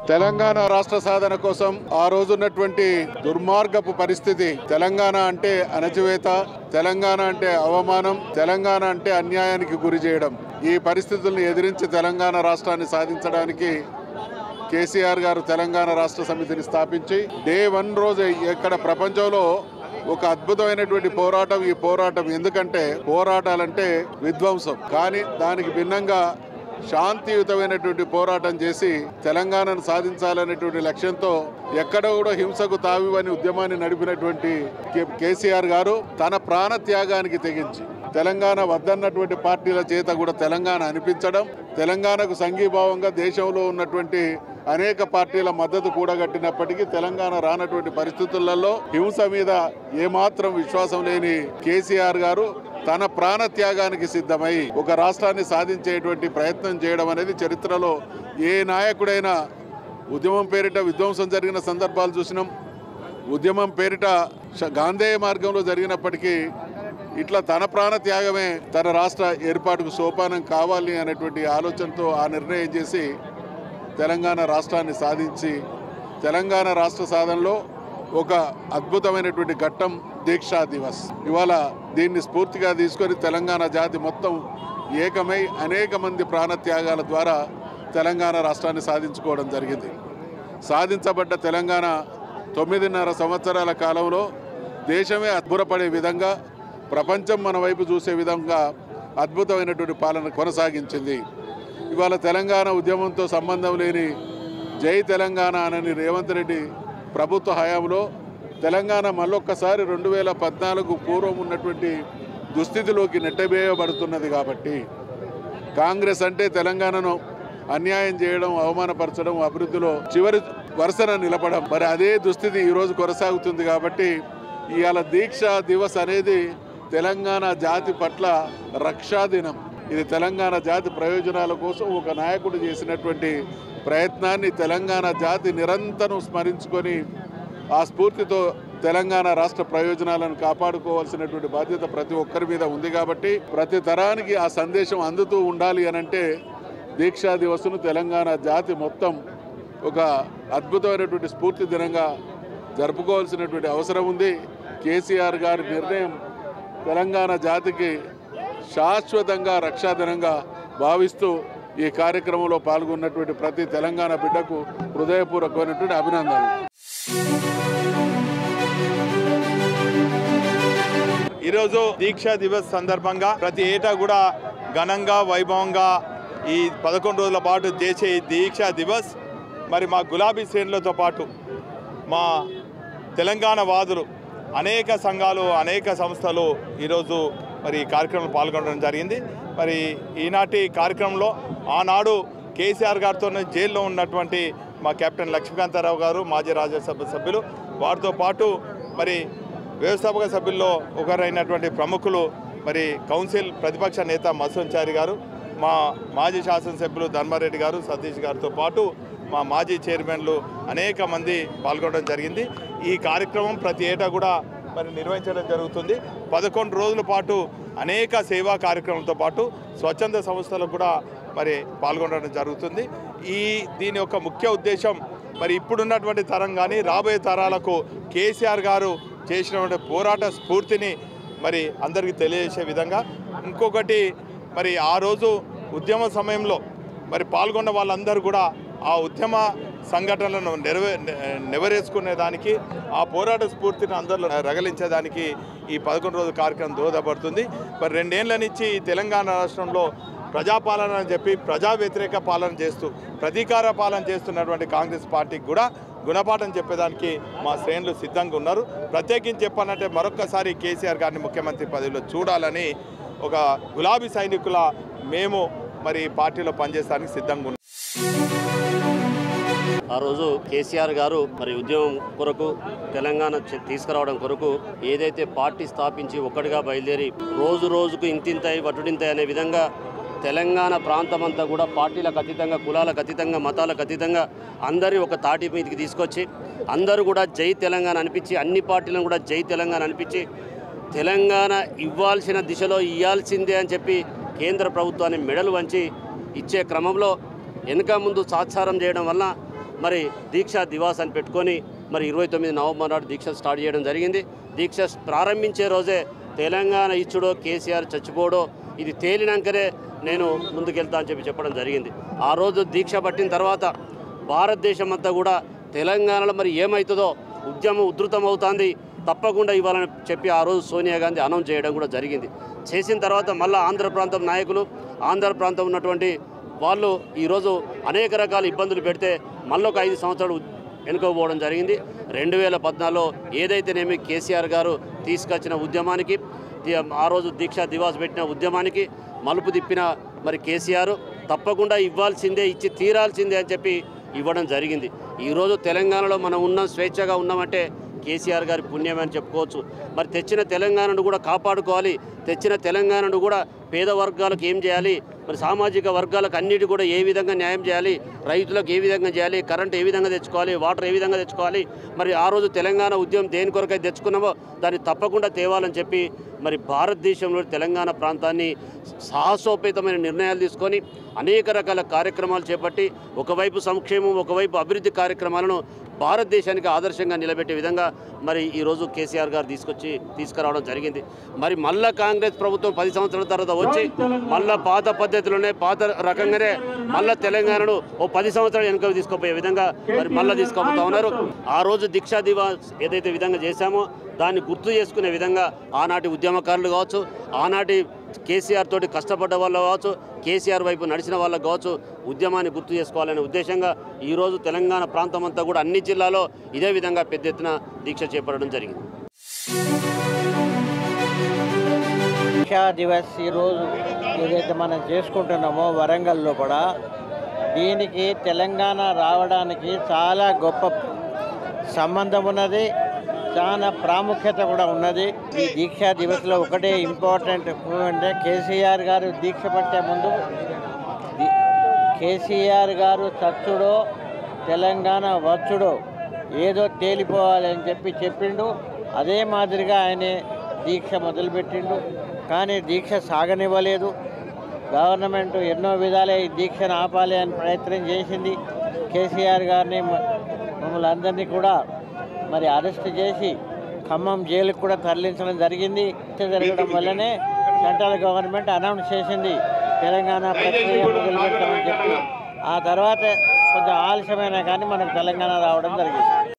తెలంగాణ రాష్ట్ర సాధన కోసం ఆ రోజున్నటువంటి దుర్మార్గపు పరిస్థితి, తెలంగాణ అంటే అణచివేత, తెలంగాణ అంటే అవమానం, తెలంగాణ అంటే అన్యాయానికి గురి చేయడం, ఈ పరిస్థితులను ఎదిరించి తెలంగాణ రాష్ట్రాన్ని సాధించడానికి కేసీఆర్ గారు తెలంగాణ రాష్ట్ర సమితిని స్థాపించి డే 1 రోజు ఇక్కడ ప్రపంచంలో ఒక అద్భుతమైనటువంటి పోరాటం. ఈ పోరాటం ఎందుకంటే పోరాటాలంటే విధ్వంసం, కానీ దానికి భిన్నంగా శాంతియుతమైనటువంటి పోరాటం చేసి తెలంగాణను సాధించాలనేటువంటి లక్ష్యంతో ఎక్కడ కూడా హింసకు తావివని ఉద్యమాన్ని నడిపినటువంటి కేసీఆర్ గారు తన ప్రాణ త్యాగానికి తెగించి తెలంగాణ వద్దన్నటువంటి పార్టీల చేత కూడా తెలంగాణ అనిపించడం, తెలంగాణకు సంఘీభావంగా దేశంలో ఉన్నటువంటి అనేక పార్టీల మద్దతు కూడగట్టినప్పటికీ తెలంగాణ రానటువంటి పరిస్థితులలో హింస మీద ఏమాత్రం విశ్వాసం లేని కేసీఆర్ గారు తన ప్రాణ త్యాగానికి సిద్ధమై ఒక రాష్ట్రాన్ని సాధించేటువంటి ప్రయత్నం చేయడం అనేది చరిత్రలో ఏ నాయకుడైనా ఉద్యమం పేరిట విధ్వంసం జరిగిన సందర్భాలు చూసినాం. ఉద్యమం పేరిట గాంధేయ మార్గంలో జరిగినప్పటికీ ఇట్లా తన ప్రాణ త్యాగమే తన రాష్ట్ర ఏర్పాటుకు సోపానం కావాలి అనేటువంటి ఆలోచనతో ఆ నిర్ణయం చేసి తెలంగాణ రాష్ట్రాన్ని సాధించి తెలంగాణ రాష్ట్ర సాధనలో ఒక అద్భుతమైనటువంటి ఘట్టం దీక్షా దివస్. ఇవాళ దీన్ని స్ఫూర్తిగా తీసుకొని తెలంగాణ జాతి మొత్తం ఏకమై అనేక మంది ప్రాణత్యాగాల ద్వారా తెలంగాణ రాష్ట్రాన్ని సాధించుకోవడం జరిగింది. సాధించబడ్డ తెలంగాణ 9.5 సంవత్సరాల కాలంలో దేశమే అద్భుతపడే విధంగా, ప్రపంచం మన వైపు చూసే విధంగా అద్భుతమైనటువంటి పాలన కొనసాగించింది. ఇవాళ తెలంగాణ ఉద్యమంతో సంబంధం లేని జై తెలంగాణ అని రేవంత్ రెడ్డి ప్రభుత్వ హయాంలో తెలంగాణ మళ్ళొక్కసారి 2014 పూర్వం ఉన్నటువంటి దుస్థితిలోకి నెట్టబేయబడుతున్నది. కాబట్టి కాంగ్రెస్ అంటే తెలంగాణను అన్యాయం చేయడం, అవమానపరచడం, అభివృద్ధిలో చివరి వరుసన నిలపడం, మరి అదే దుస్థితి ఈరోజు కొనసాగుతుంది. కాబట్టి ఇవాళ దీక్షా దివస్ అనేది తెలంగాణ జాతి పట్ల రక్షా దినం. ఇది తెలంగాణ జాతి ప్రయోజనాల కోసం ఒక నాయకుడు చేసినటువంటి ప్రయత్నాన్ని తెలంగాణ జాతి నిరంతరం స్మరించుకొని ఆ స్ఫూర్తితో తెలంగాణ రాష్ట్ర ప్రయోజనాలను కాపాడుకోవాల్సినటువంటి బాధ్యత ప్రతి ఒక్కరి మీద ఉంది. కాబట్టి ప్రతి తరానికి ఆ సందేశం అందుతూ ఉండాలి అనంటే దీక్షా దివస్ను తెలంగాణ జాతి మొత్తం ఒక అద్భుతమైనటువంటి స్ఫూర్తి దినంగా జరుపుకోవాల్సినటువంటి అవసరం ఉంది. కేసీఆర్ గారి నిర్ణయం తెలంగాణ జాతికి శాశ్వతంగా రక్షాదినంగా భావిస్తూ ఈ కార్యక్రమంలో పాల్గొన్నటువంటి ప్రతి తెలంగాణ బిడ్డకు హృదయపూర్వకమైనటువంటి అభినందనలు. ఈరోజు దీక్షా దివస్ సందర్భంగా ప్రతి ఏటా కూడా ఘనంగా వైభవంగా ఈ 11 రోజుల పాటు చేసే ఈ దీక్షా దివస్ మరి మా గులాబీ శ్రేణులతో పాటు మా తెలంగాణ వాదులు అనేక సంఘాలు, అనేక సంస్థలు ఈరోజు మరి ఈ కార్యక్రమంలో పాల్గొనడం జరిగింది. మరి ఈనాటి కార్యక్రమంలో ఆనాడు కేసీఆర్ గారితో జైల్లో ఉన్నటువంటి మా కెప్టెన్ లక్ష్మీకాంతారావు గారు, మాజీ రాజ్యసభ సభ్యులు, వారితో పాటు మరి వ్యవస్థాపక సభ్యుల్లో ఒకరైనటువంటి ప్రముఖులు మరి కౌన్సిల్ ప్రతిపక్ష నేత మత్స్యంచారి గారు, మా మాజీ శాసనసభ్యులు ధర్మారెడ్డి గారు, సతీష్ గారితో పాటు మా మాజీ చైర్మన్లు అనేక మంది పాల్గొనడం జరిగింది. ఈ కార్యక్రమం ప్రతి ఏటా కూడా మరి నిర్వహించడం జరుగుతుంది. 11 రోజుల పాటు అనేక సేవా కార్యక్రమంతో పాటు స్వచ్ఛంద సంస్థలకు కూడా మరి పాల్గొనడం జరుగుతుంది. దీని యొక్క ముఖ్య ఉద్దేశం మరి ఇప్పుడున్నటువంటి తరం కానీ రాబోయే తరాలకు కేసీఆర్ గారు చేసినటువంటి పోరాట స్ఫూర్తిని మరి అందరికీ తెలియజేసే విధంగా, ఇంకొకటి మరి ఆ రోజు ఉద్యమ సమయంలో మరి పాల్గొన్న వాళ్ళందరూ కూడా ఆ ఉద్యమ సంఘటనలను నెరవేర్చుకునేదానికి, ఆ పోరాట స్ఫూర్తిని అందరిలో రగిలించేదానికి ఈ 11 రోజుల కార్యక్రమం దోహదపడుతుంది. మరి 2 ఏళ్ల నుంచి తెలంగాణ రాష్ట్రంలో ప్రజాపాలన అని చెప్పి ప్రజా వ్యతిరేక పాలన చేస్తూ ప్రతీకార పాలన చేస్తున్నటువంటి కాంగ్రెస్ పార్టీకి కూడా గుణపాఠం చెప్పేదానికి మా శ్రేణులు సిద్ధంగా ఉన్నారు. ప్రత్యేకించి చెప్పాలంటే మరొక్కసారి కేసీఆర్ గారిని ముఖ్యమంత్రి పదవిలో చూడాలని ఒక గులాబీ సైనికుల మేము మరి పార్టీలో పనిచేయడానికి సిద్ధంగా ఉన్నాం. ఆ రోజు కేసీఆర్ గారు మరి ఉద్యమం కొరకు తెలంగాణ తీసుకురావడం కొరకు ఏదైతే పార్టీ స్థాపించి ఒక్కడిగా బయలుదేరి రోజు రోజుకు ఇంతింతాయి వటుడింతాయి అనే విధంగా తెలంగాణ ప్రాంతమంతా కూడా పార్టీలకు అతీతంగా, కులాలకు అతీతంగా, మతాలకు అతీతంగా అందరి ఒక తాటి మీదకి తీసుకొచ్చి అందరూ కూడా జై తెలంగాణ అనిపించి, అన్ని పార్టీలను కూడా జై తెలంగాణ అనిపించి తెలంగాణ ఇవ్వాల్సిన దిశలో ఇవ్వాల్సిందే అని చెప్పి కేంద్ర ప్రభుత్వాన్ని మెడలు వంచి ఇచ్చే క్రమంలో వెనుక ముందు సాత్సారం చేయడం వల్ల మరి దీక్షా దివాస్ అని పెట్టుకొని మరి 29 నవంబర్ నాడు దీక్ష స్టార్ట్ చేయడం జరిగింది. దీక్ష ప్రారంభించే రోజే తెలంగాణ ఇచ్చుడో కేసీఆర్ చచ్చిపోడో ఇది తేలినాకనే నేను ముందుకెళ్తా అని చెప్పడం జరిగింది. ఆ రోజు దీక్ష పట్టిన తర్వాత భారతదేశం అంతా కూడా తెలంగాణలో మరి ఏమవుతుందో ఉద్యమం ఉధృతమవుతుంది తప్పకుండా ఇవ్వాలని చెప్పి ఆ రోజు సోనియా గాంధీ అనౌన్స్ చేయడం కూడా జరిగింది. చేసిన తర్వాత మళ్ళీ ఆంధ్ర ప్రాంతం నాయకులు ఆంధ్ర ప్రాంతం ఉన్నటువంటి వాళ్ళు ఈరోజు అనేక రకాల ఇబ్బందులు పెడితే మళ్ళీ ఒక 5 సంవత్సరాలు వెనుకపోవడం జరిగింది. 2014లో ఏదైతేనేమి కేసీఆర్ గారు తీసుకొచ్చిన ఉద్యమానికి ఆ రోజు దీక్షా దివాస్ పెట్టిన ఉద్యమానికి మలుపు తిప్పిన మరి కేసీఆర్ తప్పకుండా ఇవ్వాల్సిందే ఇచ్చి తీరాల్సిందే అని చెప్పి ఇవ్వడం జరిగింది. ఈరోజు తెలంగాణలో మనం ఉన్నాం, స్వేచ్ఛగా ఉన్నామంటే కేసీఆర్ గారి పుణ్యమే అని చెప్పుకోవచ్చు. మరి తెచ్చిన తెలంగాణను కూడా కాపాడుకోవాలి, తెచ్చిన తెలంగాణను కూడా పేద వర్గాలకు ఏం చేయాలి, మరి సామాజిక వర్గాలకు అన్నిటి కూడా ఏ విధంగా న్యాయం చేయాలి, రైతులకు ఏ విధంగా చేయాలి, కరెంట్ ఏ విధంగా తెచ్చుకోవాలి, వాటర్ ఏ విధంగా తెచ్చుకోవాలి, మరి ఆ రోజు తెలంగాణ ఉద్యమం దేని కొరకైతే తెచ్చుకున్నామో దాన్ని తప్పకుండా తేవాలని చెప్పి మరి భారతదేశంలో తెలంగాణ ప్రాంతాన్ని సాహసోపేతమైన నిర్ణయాలు తీసుకొని అనేక రకాల కార్యక్రమాలు చేపట్టి ఒకవైపు సంక్షేమం ఒకవైపు అభివృద్ధి కార్యక్రమాలను భారతదేశానికి ఆదర్శంగా నిలబెట్టే విధంగా మరి ఈరోజు కేసీఆర్ గారు తీసుకురావడం జరిగింది. మరి మళ్ళా కాంగ్రెస్ ప్రభుత్వం 10 సంవత్సరాల తర్వాత వచ్చి మళ్ళా పాత పద్ధతిలోనే పాత రకంగానే మళ్ళా తెలంగాణను ఓ 10 సంవత్సరాలు వెనుక తీసుకుపోయే విధంగా మరి మళ్ళీ తీసుకుపోతా ఉన్నారు. ఆ రోజు దీక్షా దివాస్ ఏదైతే విధంగా చేశామో దాన్ని గుర్తు చేసుకునే విధంగా ఆనాటి ఉద్యమకారులు కావచ్చు, ఆనాటి కేసీఆర్ తోటి కష్టపడ్డ వాళ్ళు కావచ్చు, కేసీఆర్ వైపు నడిచిన వాళ్ళకు కావచ్చు ఉద్యమాన్ని గుర్తు చేసుకోవాలనే ఉద్దేశంగా ఈరోజు తెలంగాణ ప్రాంతం అంతా కూడా అన్ని జిల్లాలో ఇదే విధంగా పెద్ద ఎత్తున దీక్ష చేపట్టడం జరిగింది. దీక్షా దివస్ ఈరోజు ఏదైతే మనం చేసుకుంటున్నామో వరంగల్లో కూడా దీనికి తెలంగాణ రావడానికి చాలా గొప్ప సంబంధం ఉన్నది, చాలా ప్రాముఖ్యత కూడా ఉన్నది. ఈ దీక్షా దివస్లో ఒకటే ఇంపార్టెంట్ అంటే కేసీఆర్ గారు దీక్ష పట్టే ముందు కేసీఆర్ గారు చచ్చుడో తెలంగాణ వచ్చుడో ఏదో తేలిపోవాలని చెప్పిండు. అదే మాదిరిగా ఆయన దీక్ష మొదలుపెట్టిండు. కానీ దీక్ష సాగనివ్వలేదు. గవర్నమెంట్ ఎన్నో విధాలే ఈ దీక్షను ఆపాలి అని ప్రయత్నం చేసింది. కేసీఆర్ గారిని మమ్మల్ని అందరినీ కూడా మరి అరెస్ట్ చేసి ఖమ్మం జైలుకు కూడా తరలించడం జరిగింది. జరగడం వల్లనే సెంట్రల్ గవర్నమెంట్ అనౌన్స్ చేసింది తెలంగాణ ప్రక్రియ మొదలుపెట్టామని చెప్పి. ఆ తర్వాత కొంచెం ఆలస్యమైనా కానీ మనకు తెలంగాణ రావడం జరిగింది.